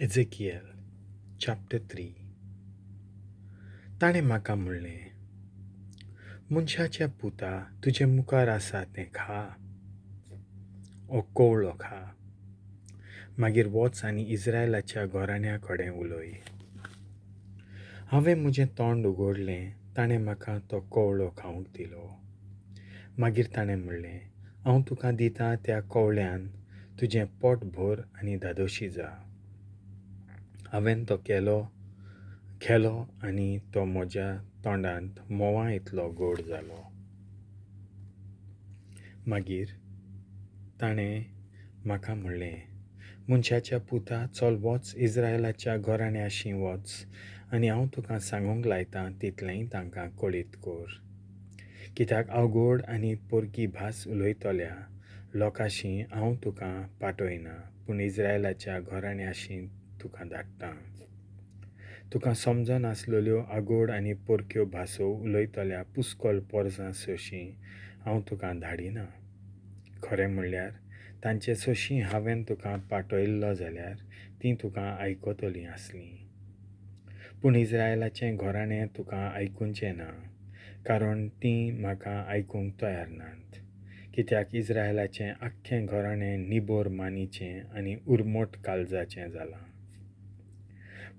Ezekiel chapter 3. ताणें म्हाका म्हणलें, मनशाच्या पुता तुजे मुखार आसा तें खा, ओ कोवळो खा. मागीर वच आनी इस्रायलाच्या घराण्या कडेन उलय. हांवें म्हजें तोंड उगडलें, ताणें म्हाका तो कोवळो खावंक दिलो. मागीर ताणें म्हणलें, हांव तुका दितां त्या कोवळ्यान तुजें पोट भर आनी धादोशी जा. हांवें तो खेलो आनी तो म्हज्या तोंडांत मोवा इतलो गोड जालो. मागीर ताणें म्हाका म्हणलें, मनशाच्या पुता चल वच इस्रायलाच्या घराण्याशीं वच आनी हांव तुका सांगूंक लायतां तितलेंय तांकां कळीत कर. कित्याक अवघड आनी पोरकी भास उलयतल्या लोकांशीं हांव तुका पाठयना, पूण इस्रायलाच्या घराण्याशीं तुका धाडटां. तुका समजनासलेल्यो आगोड आनी पोरक्यो भासो उलयतल्या पुस्कोल पोरसां सोशीं हांव तुका धाडिना. खरें म्हणल्यार तांचे सोशीं हांवें तुका पाठयल्लो जाल्यार तीं तुका आयकतलीं आसलीं. पूण इस्रायलाचें घराणें तुका आयकुचें ना, कारण तीं म्हाका आयकूंक तयार नात. कित्याक इस्रायलाचें आख्खें घराणें निबोर मानीचें आनी उर्मोट काळजाचें जालां.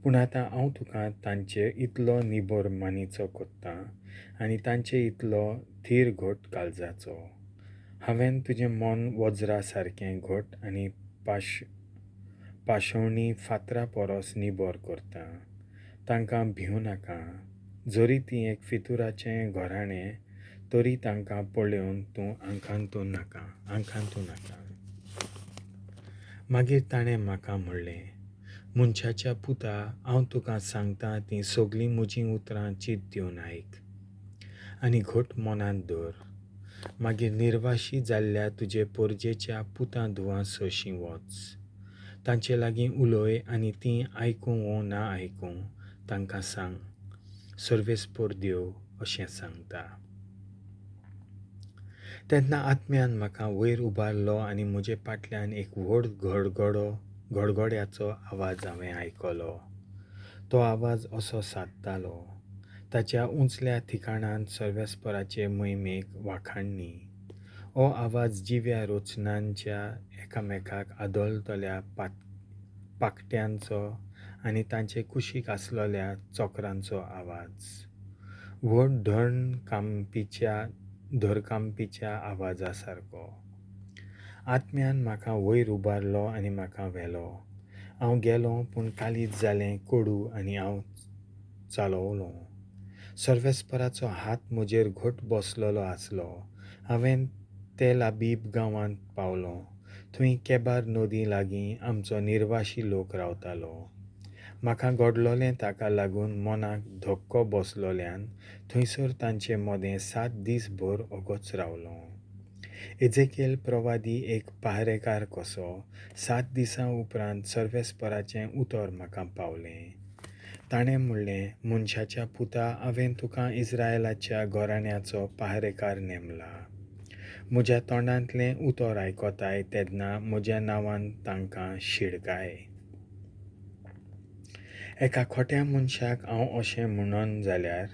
पूण आतां हांव तुका तांचे इतलो निबोर मानीचो कोत्तां आनी तांचे इतलो थीर घोट काळजाचो. हांवें तुजें मन वज्रा सारकें घोट आनी पाशवणी फातरा परोस निबोर करतां. तांकां भिवू नाका. जरी तीं एक फितुराचें घराणें तरी तांकां पळोवन तूं आंखांतू नाका. मागीर ताणें म्हाका म्हणलें, मनशाच्या पुता हांव तुका सांगतां तीं सगलीं म्हजीं उतरां चीत दिवन आयक आनी घोट मनांत दवर. मागीर निर्वाशी जाल्ल्या तुजे पोरजेच्या पुतां धुवा सोशीं वच. तांचे लागीं उलय आनी तीं आयकूं वो ना आयकूं तांकां सांग. सर्वेस्पोर देव अशें सांगता. तेन्ना आत्म्यान म्हाका वयर उबारलो आनी म्हजे फाटल्यान एक व्हड गडगड्याचो आवाज हांवें आयकलो. तो आवाज असो सादतालो, ताच्या उंचल्या ठिकाणांत सर्वेस्पराचे महिमेक वाखाणणी. हो आवाज जिव्या रोचनांच्या एकामेकाक आदोलतल्या पाकट्यांचो आनी तांचे कुशीक आसलेल्या चोकरांचो आवाज. व्हड धरकांपीच्या आवाजा सारको. आत्म्यान म्हाका वयर उबारलो आनी म्हाका व्हेलो. हांव गेलों पूण कालीच जालें कोडू आनी हांव चालवलों. सर्वेस्पराचो हात म्हजेर घोट बसलेलो आसलो. हांवें तेल अबीब गांवांत पावलों. थंय केबार नदी लागीं आमचो निर्वाशी लोक रावतालो. म्हाका घडलोलें ताका लागून मनाक धक्को बसलोल्यान थंयसर तांचे मदें 7 दीस भर ओगोच रावलों. एजेकिएल प्रवादी एक पहारेकार कसो 7 दिसां उपरांत सर्वेस्पराचें उतर म्हाका पावलें. ताणें म्हणलें, मनशाच्या पुता हांवें तुका इस्रायलाच्या घराण्याचो पहारेकार नेमला. म्हज्या तोंडांतलें उतर आयकोताय तेन्ना म्हज्या नांवान तांकां xiddkaina. एका खोट्या मनशाक हांव अशें म्हणन जाल्यार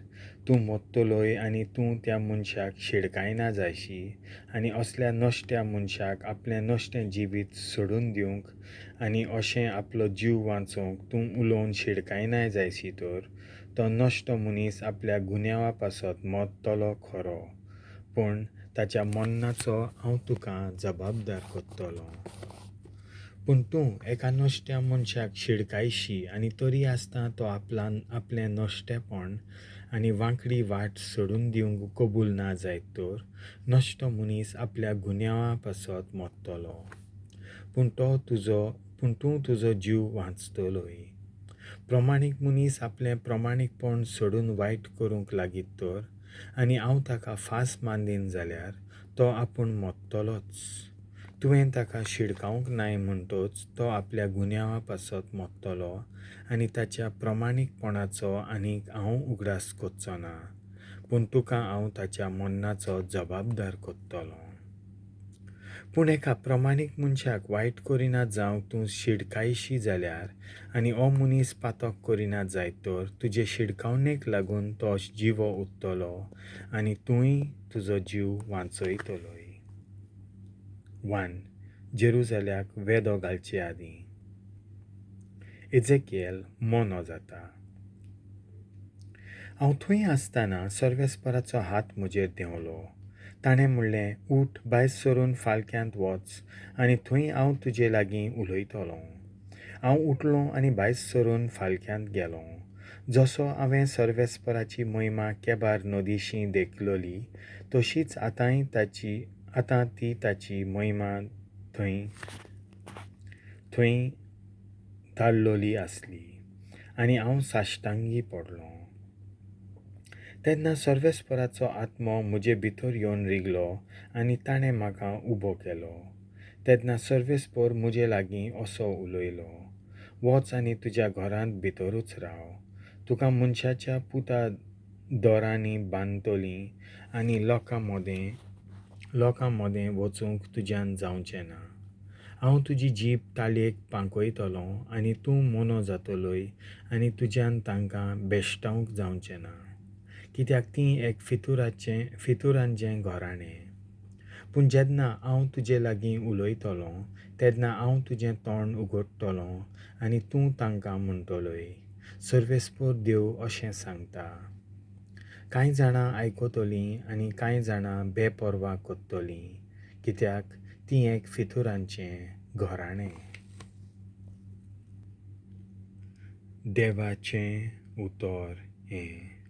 तूं mortoloi आनी तूं त्या मनशाक xiddkaina जायशी आनी असल्या noxttea मनशाक आपलें नश्टें जिवीत सोडून दिवंक आनी अशें आपलो जीव वाचोवंक तूं उलोवन xiddkaina जायशी तर तो नश्ट मनीस आपल्या गुन्यांवा पासत मरतलो खरो, पूण ताच्या मन्नाचो हांव तुका जबाबदार कोत्तलों. पूण तूं एका नश्ट्या मनशाक xiddकायशी आनी तरी आसतना तो आपलें नश्टेपण आनी वांकडी वाट सोडून दिवंक कबूल ना जायत तर नश्ट मनीस आपल्या गुन्यांवा पासत मरतलो, पूण तूं तुजो जीव वाचतलोय. प्रमाणीक मनीस आपलें प्रमाणीकपण सोडून वायट करूंक लागीत तर आनी हांव ताका फास मांदीन जाल्यार तो आपूण मरतलोच. तुवें ताका शिडकावंक नाय म्हणटच तो आपल्या गुन्यांवा पासत मरतलो आनी ताच्या प्रमाणीकपणाचो आनीक हांव उगडास कोत्चो ना, पूण तुका हांव ताच्या मन्नाचो जबाबदार कोत्तलों. पूण एका प्रमाणीक मनशाक वायट करिना जावंक तूं शिडकायशी जाल्यार आनी हो मनीस पातक करिना जायत तर तुजे शिडकावणेक लागून तो जिवो उरतलो आनी तूंय तुजो जीव वाचयतलोय. 1. जेरुजाल्याक वेदो घालचे आदीं. एजेकिएल मोनो जाता. हांव थंय आसतना सर्वेस्पराचो हात म्हजेर देंवलो. ताणें म्हणलें, उठ, भायर सरून फालक्यांत वच आनी थंय हांव तुजे लागीं उलयतलों. हांव उठलों आनी भायर सरून फालक्यांत गेलों. जसो हांवें सर्वेस्पराची महिमा केबार नदीशी देखलोली तशीच आतां ती ताची महिमा थंय धाडलोली आसली आनी हांव साश्टांगी पडलों. तेन्ना सर्वेस्पराचो आत्मो म्हजे भितर येवन रिगलो आनी ताणें म्हाका उबो केलो. तेन्ना सर्वेस्पर म्हजे लागीं असो उलयलो, वच आनी तुज्या घरांत भितरूच राव. तुका मनशाच्या पुता दोरांनी बांदतलीं आनी लोकां मदें वचूंक तुज्यान जावचें ना. हांव तुजी जीब ताळयेक पांकयतलों आनी तूं मोनो जातलोय आनी तुज्यान तांकां बेश्टावंक जावचें ना, कित्याक तीं एक फितुरांचें घोराणें. पूण जेन्ना हांव तुजे लागीं उलयतलों तेन्ना हांव तुजें तोंड उगडटलों आनी तूं तांकां म्हणटलोय, सर्वेस्पर देव अशें सांगता. कांय जाणां आयकतलीं आनी कांय जाणां बेपरवा करतलीं, कित्याक तीं एक फितुरांचें घोराणें. देवाचें उतर हें.